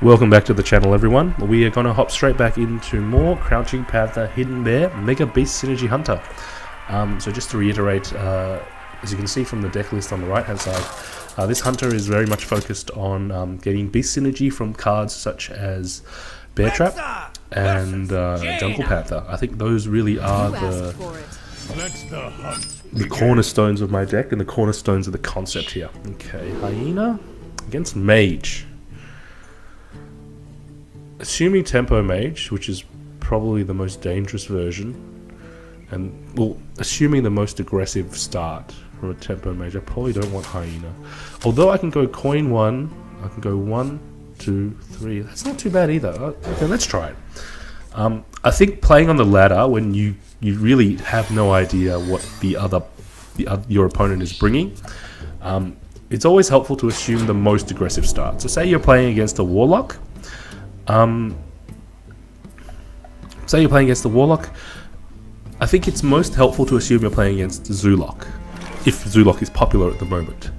Welcome back to the channel, everyone. We are going to hop straight back into more Crouching Panther, Hidden Bear, Mega Beast Synergy Hunter. So just to reiterate, as you can see from the deck list on the right hand side, this hunter is very much focused on getting beast synergy from cards such as Bear Trap and Jungle Panther. I think those really are the cornerstones of my deck and the cornerstones of the concept here. Okay, Hyena against Mage. Assuming Tempo Mage, which is probably the most dangerous version, and well, assuming the most aggressive start from a Tempo Mage, I probably don't want Hyena. Although I can go coin 1, I can go 1, 2, 3. That's not too bad either. Okay, let's try it. I think playing on the ladder when you really have no idea what your opponent is bringing, it's always helpful to assume the most aggressive start. So say you're playing against a Warlock. Say you're playing against the Warlock, I think it's most helpful to assume you're playing against Zoolock, if Zoolock is popular at the moment.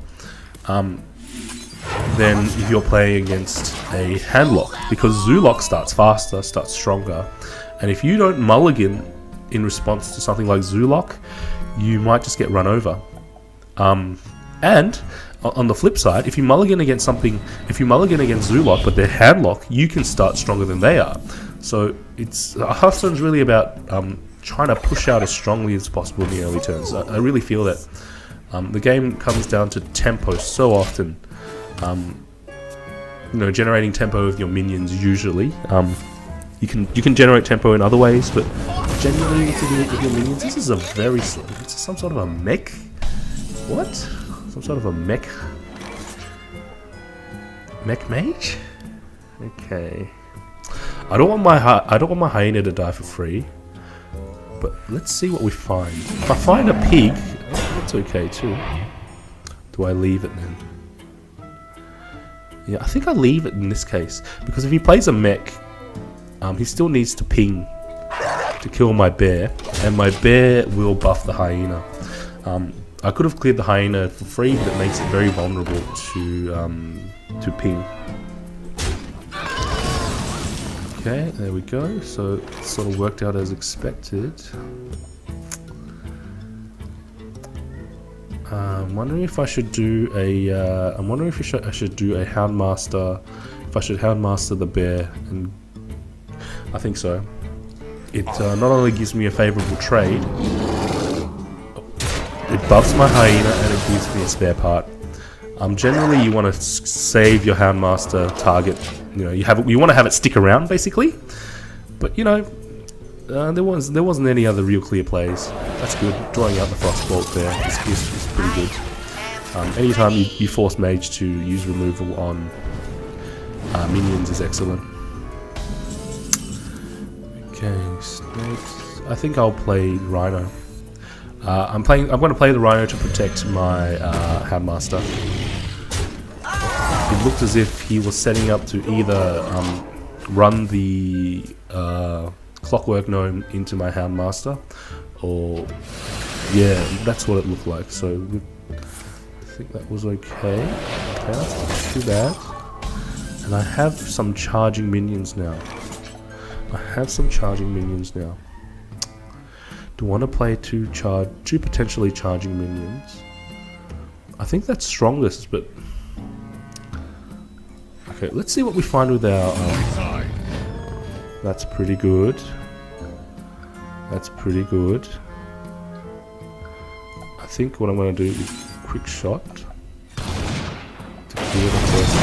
Then if you're playing against a Handlock, because Zoolock starts faster, starts stronger, and if you don't mulligan in response to something like Zoolock, you might just get run over. And on the flip side, if you mulligan against Zoolock, but they're Handlock, you can start stronger than they are. So Hearthstone's really about trying to push out as strongly as possible in the early turns. I really feel that the game comes down to tempo so often. Generating tempo with your minions usually. You can generate tempo in other ways, but generally to do it with your minions, this is it's some sort of a mech. What? Some sort of a mech mage? Okay. I don't want my hyena to die for free. But let's see what we find. If I find a pig, that's okay too. Do I leave it then? Yeah, I think I leave it in this case, because if he plays a mech, he still needs to ping to kill my bear, and my bear will buff the hyena. I could have cleared the hyena for free, but it makes it very vulnerable to ping. Okay, there we go. So it sort of worked out as expected. I'm wondering if I should do a. I should do a Houndmaster. If I should Houndmaster the bear, and I think so. It not only gives me a favourable trade. It buffs my hyena and it gives me a spare part. Generally, you want to save your Houndmaster target. You want to have it stick around basically. But there wasn't any other real clear plays. That's good. Drawing out the Frostbolt there is pretty good. Anytime you force Mage to use removal on minions is excellent. Okay, snakes. I think I'll play Rhino. I'm going to play the Rhino to protect my Houndmaster. It looked as if he was setting up to either run the Clockwork Gnome into my Houndmaster, or yeah, that's what it looked like. So I think that was okay. Okay, that's not too bad. And I have some charging minions now. Do I want to play two potentially charging minions? I think that's strongest, but okay, let's see what we find with our that's pretty good. I think what I'm going to do is quick shot to clear the first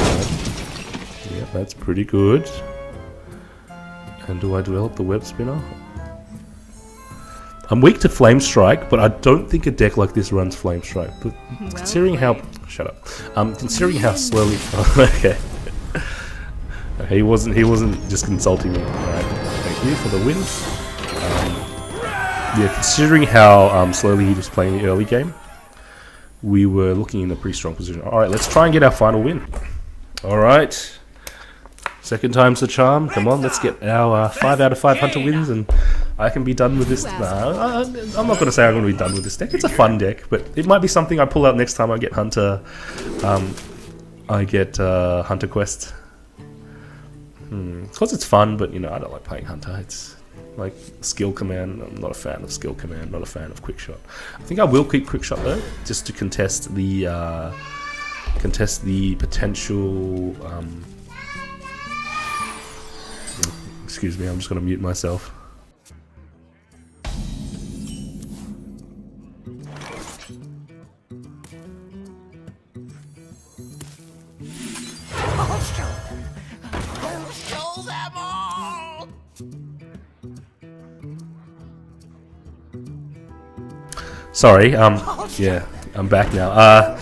one. Yeah, that's pretty good. And do I develop the web spinner? I'm weak to Flame Strike, but I don't think a deck like this runs Flame Strike. But considering how considering how slowly, okay, he wasn't just consulting me. All right, thank you for the win. Yeah, considering how slowly he was playing the early game, we were looking in a pretty strong position. All right, let's try and get our final win. All right. Second time's the charm. Come on, let's get our 5 out of 5 Hunter wins, and I can be done with this. Nah, I'm not going to say I'm going to be done with this deck. It's a fun deck, but it might be something I pull out next time I get Hunter. Hunter Quest. Because it's fun, but you know, I don't like playing Hunter. It's like skill command. I'm not a fan of skill command. Not a fan of quick shot. I think I will keep quick shot though, just to contest the potential. Excuse me, I'm just going to mute myself. Sorry, yeah, I'm back now.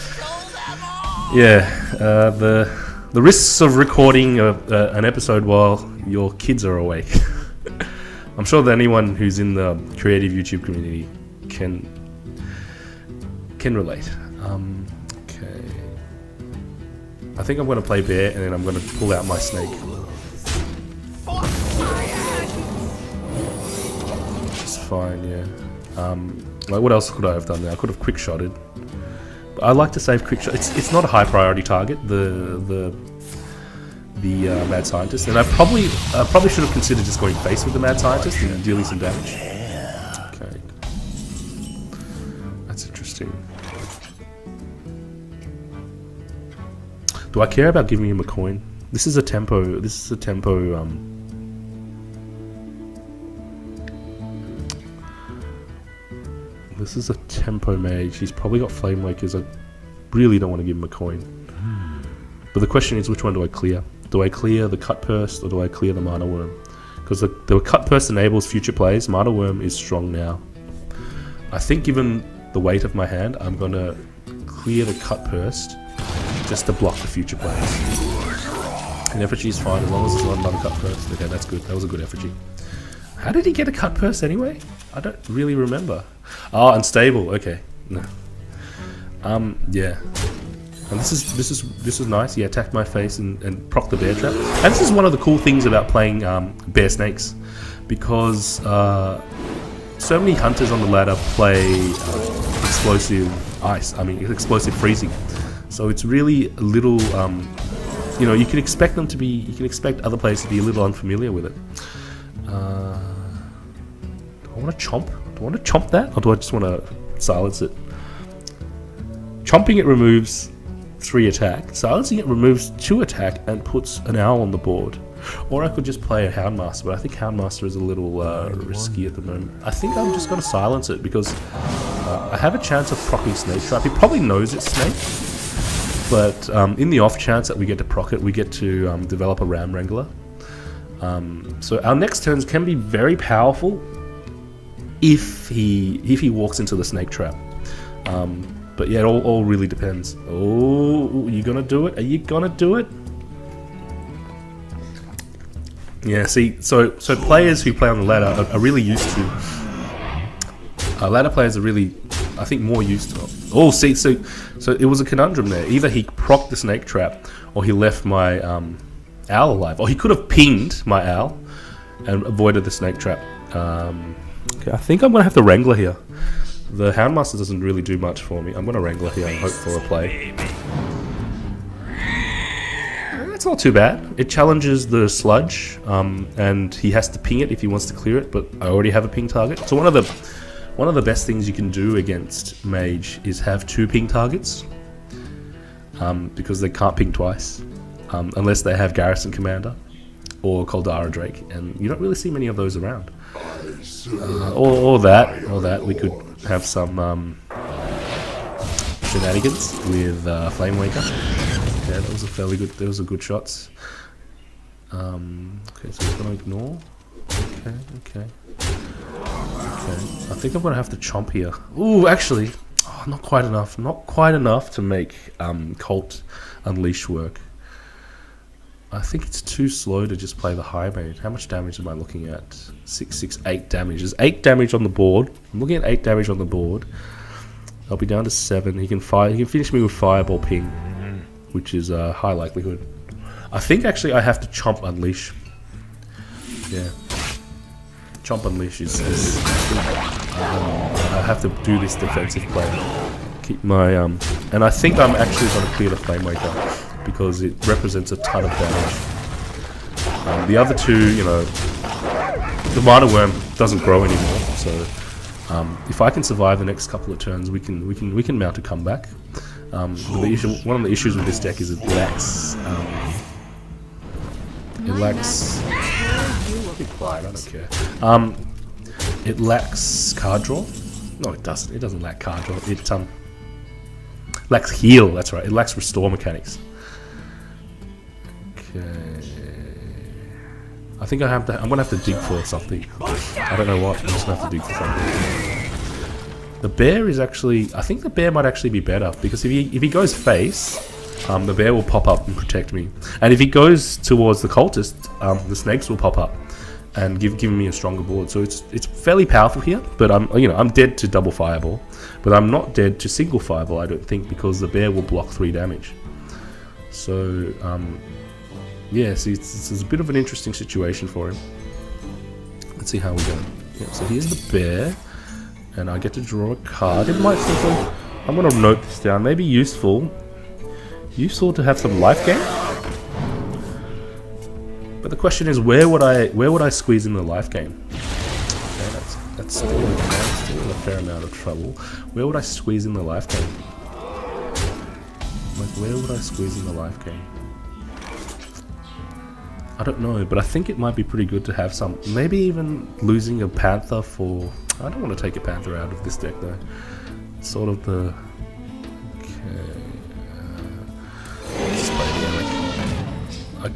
The risks of recording an episode while your kids are awake. I'm sure that anyone who's in the creative YouTube community can relate. Okay, I think I'm going to play bear, and then I'm going to pull out my snake. It's fine, yeah. Like, what else could I have done there? I could have quick shotted. But I like to save quick shot. It's not a high priority target. The mad scientist, and I probably should have considered just going face with the mad scientist and dealing some damage. Okay, that's interesting. Do I care about giving him a coin? This is a tempo. This is a tempo. This is a tempo mage. He's probably got flame wakers. I really don't want to give him a coin. But the question is, which one do I clear? Do I clear the cut purse or do I clear the mana worm? Because the cut purse enables future plays. Mana worm is strong now. I think given the weight of my hand, I'm gonna clear the cut purse just to block the future plays. And effigy is fine as long as it's not another cut purse. Okay, that's good. That was a good effigy. How did he get a cut purse anyway? I don't really remember. Oh, unstable. Okay, no. Yeah. And this is nice. He attacked my face and proc the bear trap. And this is one of the cool things about playing bear snakes, because so many hunters on the ladder play explosive ice. I mean, explosive freezing. So it's really a little. You know, you can expect them to be. You can expect other players to be a little unfamiliar with it. Do I want to chomp? Do I want to chomp that, or do I just want to silence it? Chomping it removes 3 attack. Silencing it removes 2 attack and puts an owl on the board. Or I could just play a Houndmaster, but I think Houndmaster is a little risky at the moment. I think I'm just going to silence it because I have a chance of proccing Snake Trap. He probably knows it's Snake, but in the off chance that we get to proc it, we get to develop a Ram Wrangler. So our next turns can be very powerful if he walks into the Snake Trap. But yeah, it all really depends. Oh, are you gonna do it? Are you gonna do it? Yeah, see, so players who play on the ladder are really used to. Ladder players are really, I think, more used to. Oh, see, so it was a conundrum there. Either he procced the Snake Trap, or he left my owl alive, or he could have pinged my owl and avoided the Snake Trap. Okay, I think I'm gonna have to Wrangler here. The Houndmaster doesn't really do much for me. I'm going to Wrangler here and hope for a play. That's not too bad. It challenges the sludge, and he has to ping it if he wants to clear it, but I already have a ping target. So one of the best things you can do against Mage is have 2 ping targets, because they can't ping twice, unless they have Garrison Commander or Caldara Drake, and you don't really see many of those around. Or that we could have some shenanigans with Flame Waker. Okay, that was a fairly good. Those are good shots. Okay, so we're gonna ignore. Okay. I think I'm gonna have to chomp here. Ooh, actually, not quite enough. Not quite enough to make Cult Unleash work. I think it's too slow to just play the high mage. How much damage am I looking at? 8 damage. There's 8 damage on the board. I'm looking at 8 damage on the board. I'll be down to 7. He can finish me with Fireball Ping, which is a high likelihood. I think actually I have to Chomp Unleash. Yeah. Chomp Unleash is I have to do this defensive play. Keep my and I think I'm actually going to clear the Flame Waker, because it represents a ton of damage. The other two, you know, the Martyr Worm doesn't grow anymore, so if I can survive the next couple of turns, we can mount a comeback. One of the issues with this deck is it lacks. Be quiet, I don't care. It lacks card draw. No, it doesn't. It doesn't lack card draw. It lacks heal. That's right. It lacks restore mechanics. Okay. I think I'm gonna have to dig for something. I don't know what. I'm just gonna have to dig for something. The bear is actually. I think the bear might actually be better because if he goes face, the bear will pop up and protect me. And if he goes towards the cultist, the snakes will pop up and giving me a stronger board. So it's fairly powerful here. But I'm dead to double fireball, but I'm not dead to single fireball. I don't think because the bear will block 3 damage. So yeah, see, it's a bit of an interesting situation for him. Let's see how we go. Yeah, so here's the bear, and I get to draw a card. It might simply. I'm gonna note this down. Maybe useful to have some life gain. But the question is, where would I squeeze in the life gain? Okay, that's still in a fair amount of trouble. Where would I squeeze in the life gain? Like, where would I squeeze in the life gain? I don't know, but I think it might be pretty good to have some. Maybe even losing a Panther for. I don't want to take a Panther out of this deck though. It's sort of the. Okay.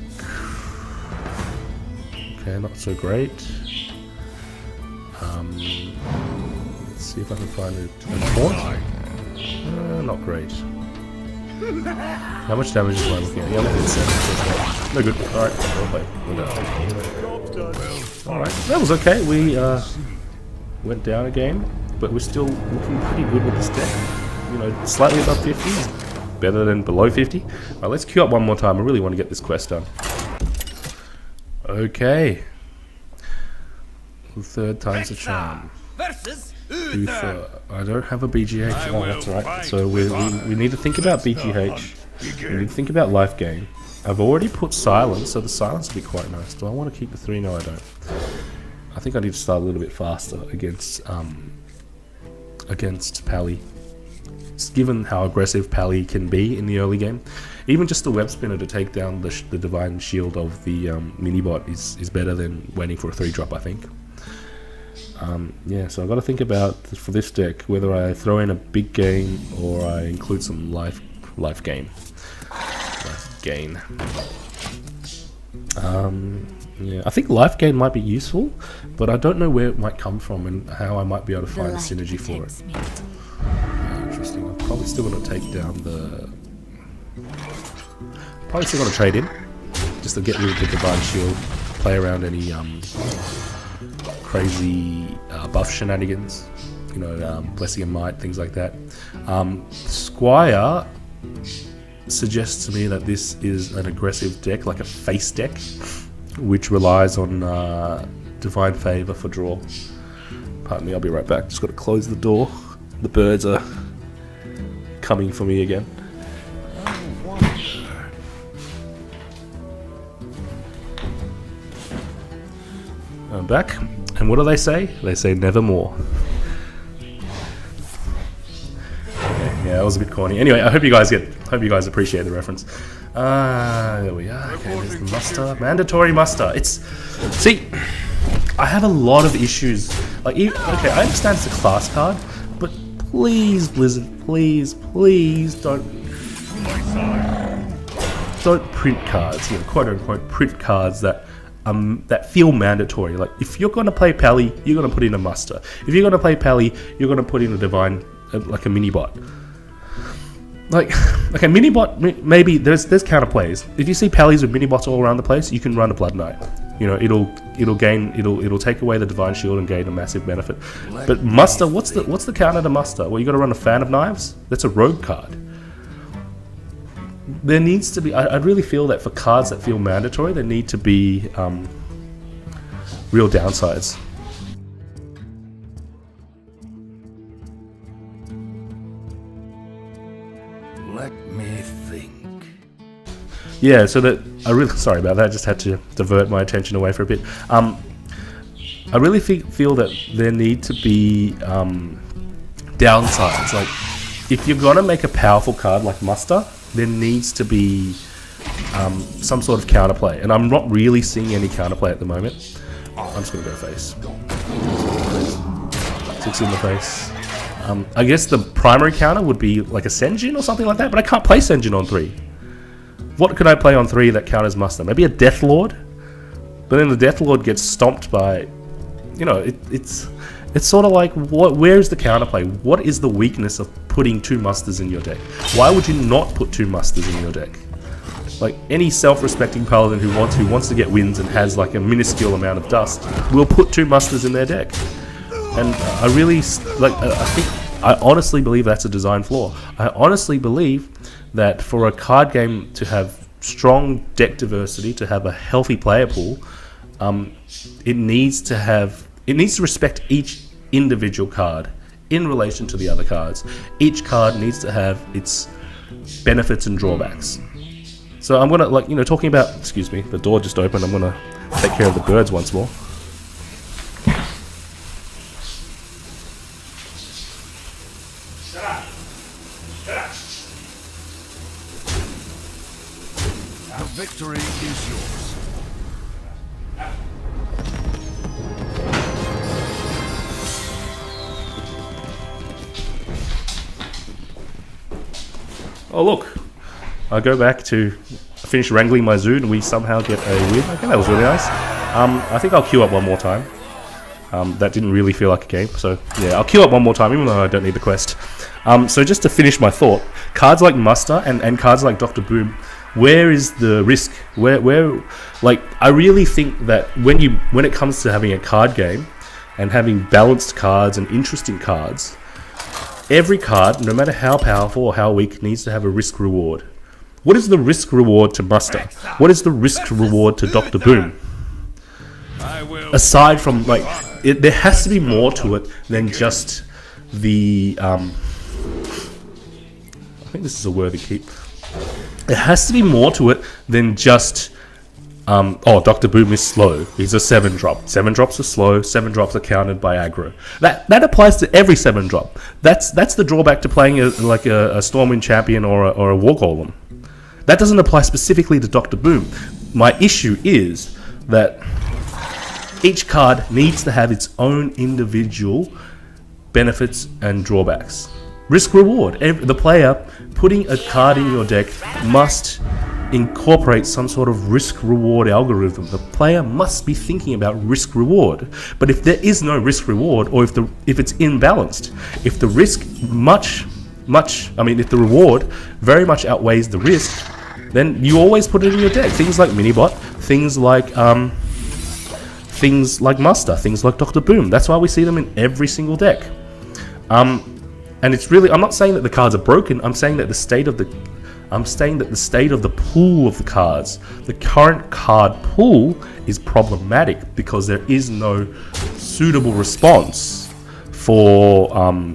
Okay, not so great. Let's see if I can find a taunt. Not great. How much damage am I looking at? Yeah, I'm looking at 7. No good. Alright, well played. Alright, that was okay. We went down a game, but we're still looking pretty good with this deck. You know, slightly above 50. Better than below 50. Alright, let's queue up one more time. I really want to get this quest done. Okay. The third time's a charm. Uther. I don't have a BGH. Oh, that's right. So we need to think about BGH. We need to think about life gain. I've already put silence, so the silence will be quite nice. Do I want to keep the 3? No, I don't. I think I need to start a little bit faster against Pally. Given how aggressive Pally can be in the early game, even just the web spinner to take down the divine shield of the mini-bot is better than waiting for a 3-drop, I think. Yeah, so I've got to think about, for this deck, whether I throw in a big gain or I include some life gain. Life gain. Yeah, I think life gain might be useful, but I don't know where it might come from and how I might be able to find a synergy for it. Interesting. I'm probably still going to take down the... Probably still going to trade in, just to get rid of the divine shield, play around any crazy buff shenanigans, you know, Blessing and Might, things like that. Squire suggests to me that this is an aggressive deck, like a face deck, which relies on Divine Favor for draw. Pardon me, I'll be right back. Just got to close the door. The birds are coming for me again. I'm back, and what do they say? They say nevermore. Yeah, that was a bit corny. Anyway, I hope you guys appreciate the reference. There we are. Okay, there's the muster, mandatory muster. See, I have a lot of issues. Like, okay, I understand it's a class card, but please, Blizzard, please don't print cards, you know, quote unquote print cards that feel mandatory. Like, if you're going to play Pally, you're going to put in a muster. If you're going to play Pally, you're going to put in a divine, like a mini bot. Like, okay, mini bot, maybe there's counter plays. If you see Pallies with mini bots all around the place, you can run a Blood Knight. You know, it'll take away the divine shield and gain a massive benefit. But muster, what's the counter to muster? Well, you got to run a Fan of Knives. That's a rogue card. There needs to be. I really feel that for cards that feel mandatory, there need to be real downsides. Let me think. Yeah, so that I really sorry about that. I just had to divert my attention away for a bit. I really feel that there need to be downsides. Like, if you're gonna make a powerful card like Muster, there needs to be some sort of counterplay, and I'm not really seeing any counterplay at the moment. I'm just gonna go face. 6 in the face. I guess the primary counter would be like a Senjin or something like that, but I can't play Senjin on 3. What could I play on 3 that counters Muster? Maybe a Death Lord? But then the Death Lord gets stomped by... You know, it's sort of like, where's the counterplay? What is the weakness of putting 2 Musters in your deck? Why would you not put 2 Musters in your deck? Like, any self-respecting paladin who wants to get wins and has like a minuscule amount of dust will put 2 Musters in their deck. And I really, like, I honestly believe that's a design flaw. I honestly believe that for a card game to have strong deck diversity, to have a healthy player pool, it needs to respect each individual card in relation to the other cards. Each card needs to have its benefits and drawbacks. So I'm gonna, like, you know, talking about, excuse me, the door just opened. I'm gonna take care of the birds once more. Victory is yours. Oh look, I go back to finish wrangling my zoo and we somehow get a win. Okay, that was really nice. I think I'll queue up one more time. That didn't really feel like a game, so yeah, I'll queue up one more time even though I don't need the quest. So just to finish my thought, cards like Muster and cards like Dr. Boom, where is the risk? Where, like, I really think that when it comes to having a card game and having balanced cards and interesting cards, every card, no matter how powerful or how weak, needs to have a risk reward. What is the risk reward to Muster? What is the risk reward to Dr. Boom? Aside from, like, there has to be more to it than just the I think this is a worthy keep. There has to be more to it than just oh, Dr. Boom is slow. He's a 7-drop. 7 drops are slow. 7 drops are countered by aggro. That applies to every 7-drop. That's the drawback to playing a Stormwind Champion or a War Golem. That doesn't apply specifically to Dr. Boom. My issue is that each card needs to have its own individual benefits and drawbacks. Risk reward. The player putting a card in your deck must incorporate some sort of risk reward algorithm. The player must be thinking about risk reward. But if there is no risk reward, or if it's imbalanced, if the risk if the reward very much outweighs the risk, then you always put it in your deck. Things like Minibot, things like Muster, things like Dr. Boom. That's why we see them in every single deck. And it's really, I'm not saying that the cards are broken. I'm saying that the state of the pool of the cards, the current card pool, is problematic because there is no suitable response for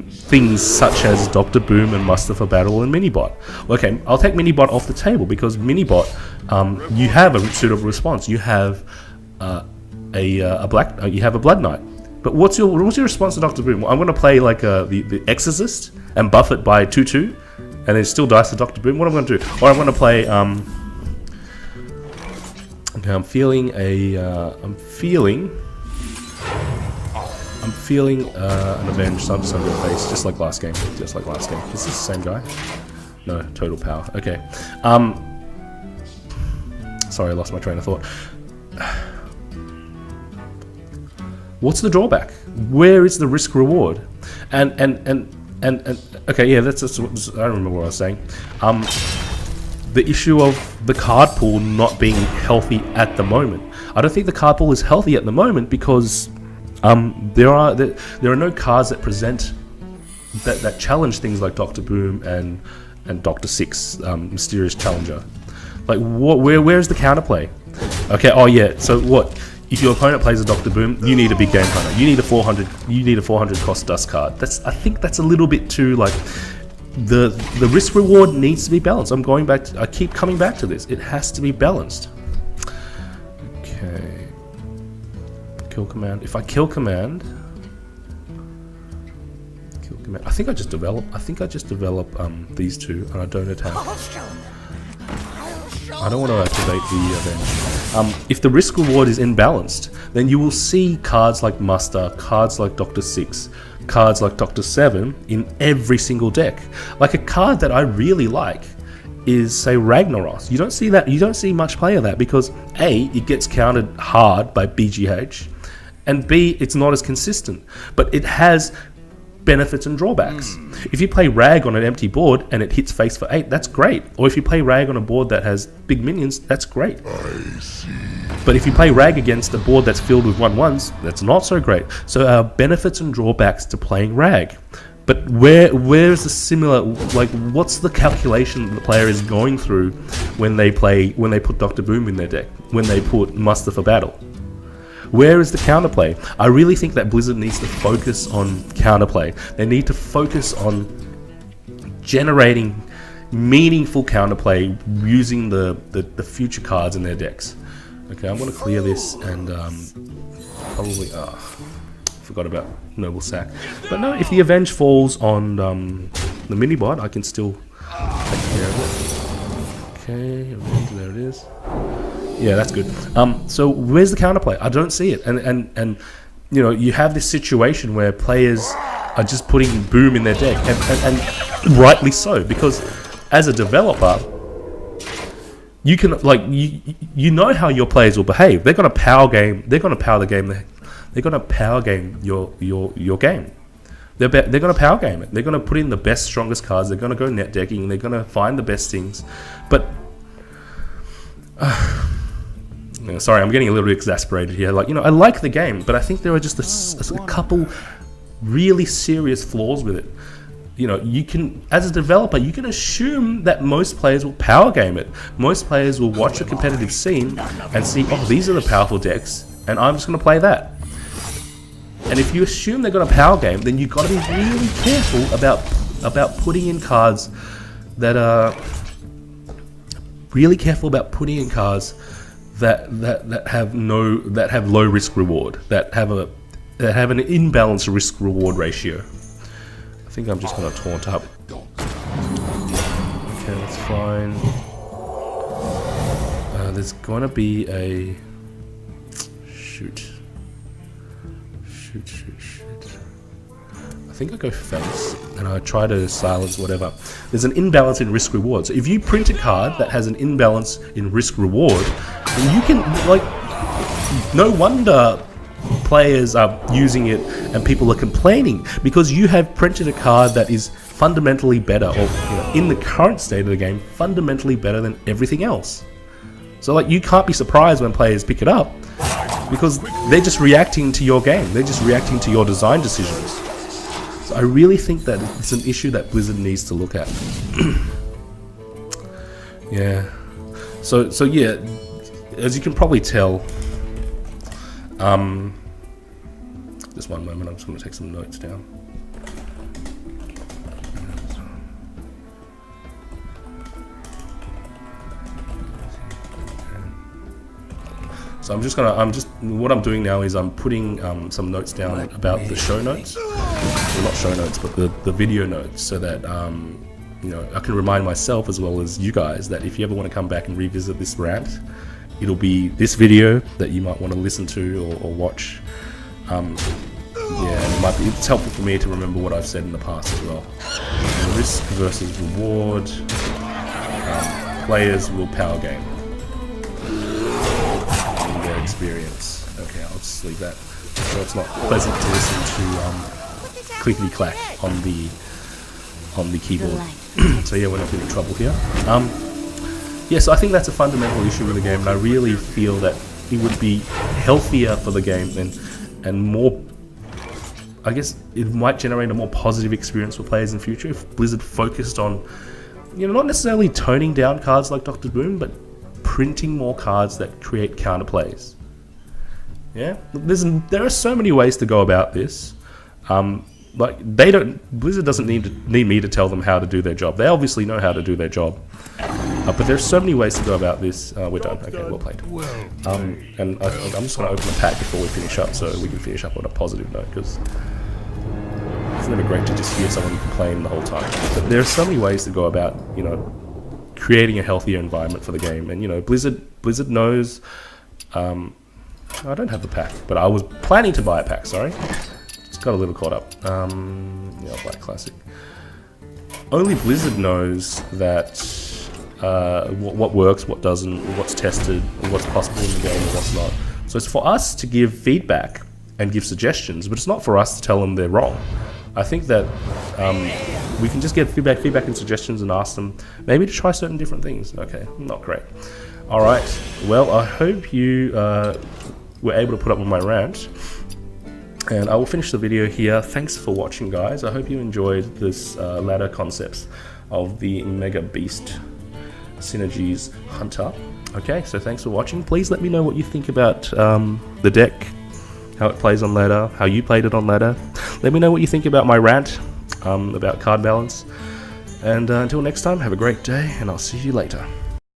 things such as Dr. Boom and Muster for Battle and Minibot. Okay, I'll take Minibot off the table because Minibot, you have a suitable response. You have you have a Blood Knight. But what's your response to Dr. Boom? I'm going to play like the Exorcist and buff it by 2/2, and then still dice to Dr. Boom. What am I going to do? Or I'm going to play. Okay, I'm feeling an Avenge, so I'm just going to face, just like last game. Is this the same guy? No, Total Power. Okay. Sorry, I lost my train of thought. What's the drawback? Where is the risk reward? And okay, yeah, I don't remember what I was saying. The issue of the card pool not being healthy at the moment. I don't think the card pool is healthy at the moment because there are no cards that present that challenge things like Dr. Boom and Dr. Six, Mysterious Challenger. Like, where's the counterplay? Okay, oh yeah, so what? If your opponent plays a Dr. Boom, you need a big game hunter. You need a 400 cost dust card. I think that's a little bit too, like, the risk reward needs to be balanced. I keep coming back to this. It has to be balanced. Okay. Kill command. If I kill command, I think I just develop these two, and I don't attack. I don't want to activate the Avenge. If the risk reward is imbalanced, then you will see cards like Muster, cards like Doctor 6, cards like Doctor 7 in every single deck. Like a card that I really like is, say, Ragnaros. You don't see that. You don't see much play of that because A, it gets countered hard by BGH, and B, it's not as consistent. But it has benefits and drawbacks. If you play Rag on an empty board and it hits face for 8, that's great. Or if you play Rag on a board that has big minions, that's great. But if you play Rag against a board that's filled with 1/1s, that's not so great. So benefits and drawbacks to playing Rag. But where's the similar, like, what's the calculation that the player is going through when they put Dr. Boom in their deck, when they put Muster for Battle? Where is the counterplay? I really think that Blizzard needs to focus on counterplay. They need to focus on generating meaningful counterplay using the future cards in their decks. Okay, I'm going to clear this and probably... forgot about Noble Sack. But no, if the Avenge falls on the mini-bot, I can still take care of it. Okay, Avenge, there it is. Yeah, that's good. So where's the counterplay? I don't see it. And you know, you have this situation where players are just putting Boom in their deck, and rightly so, because as a developer, you can, like, you know how your players will behave. They're going to power game. They're going to power the game. They're going to power game your game. They're going to power game it. They're going to put in the best, strongest cards. They're going to go net decking. They're going to find the best things. But sorry, I'm getting a little bit exasperated here. Like, you know, I like the game, but I think there are just a couple really serious flaws with it. You know, you can, as a developer, you can assume that most players will power game it. Most players will watch a competitive scene and see, oh, these are the powerful decks, and I'm just going to play that. And if you assume they're going to power game, then you've got to be really careful about putting in cards that are that have low risk reward, that have an imbalanced risk reward ratio. I think I'm just going to taunt up. Okay, that's fine. There's going to be a shoot. I think I go face and I try to silence whatever. There's an imbalance in risk reward. So if you print a card that has an imbalance in risk reward, then you can, like, no wonder players are using it and people are complaining, because you have printed a card that is fundamentally better, or, you know, in the current state of the game, fundamentally better than everything else. So, like, you can't be surprised when players pick it up, because they're just reacting to your game. They're just reacting to your design decisions. So I really think that it's an issue that Blizzard needs to look at. Yeah. So yeah, as you can probably tell, just one moment, I'm just going to take some notes down. So what I'm doing now is I'm putting some notes down about the show notes. Well, not show notes, but the video notes, so that you know, I can remind myself as well as you guys that if you ever want to come back and revisit this rant, it'll be this video that you might want to listen to or watch. Yeah, it's helpful for me to remember what I've said in the past as well. Risk versus reward. Players will power game. In their experience. Okay, I'll just leave that. So it's not pleasant to listen to clickety clack on the keyboard. So yeah, we're not in trouble here. Yeah, so I think that's a fundamental issue with the game, and I really feel that it would be healthier for the game and more, I guess it might generate a more positive experience for players in the future if Blizzard focused on, you know, not necessarily toning down cards like Dr. Boom, but printing more cards that create counterplays. Yeah, there are so many ways to go about this. like Blizzard doesn't need me to tell them how to do their job. They obviously know how to do their job. But there's so many ways to go about this. We're done. Okay, well played. And I'm just going to open the pack before we finish up, so we can finish up on a positive note, because it's never great to just hear someone complain the whole time. But there are so many ways to go about, you know, creating a healthier environment for the game. And, you know, Blizzard knows... I don't have the pack, but I was planning to buy a pack, sorry. Just got a little caught up. Yeah, I'll buy a classic. Only Blizzard knows that what works, what doesn't, what's tested, what's possible in the game and what's not. So it's for us to give feedback and give suggestions, but it's not for us to tell them they're wrong. I think that we can just get feedback and suggestions and ask them maybe to try certain different things. Okay, not great. All right, well, I hope you were able to put up with my rant, and I will finish the video here. Thanks for watching, guys. I hope you enjoyed this ladder concepts of the Mega Beast Synergies Hunter. Okay, so thanks for watching. Please let me know what you think about the deck, how it plays on ladder, how you played it on ladder. Let me know what you think about my rant about card balance. And until next time, have a great day, and I'll see you later.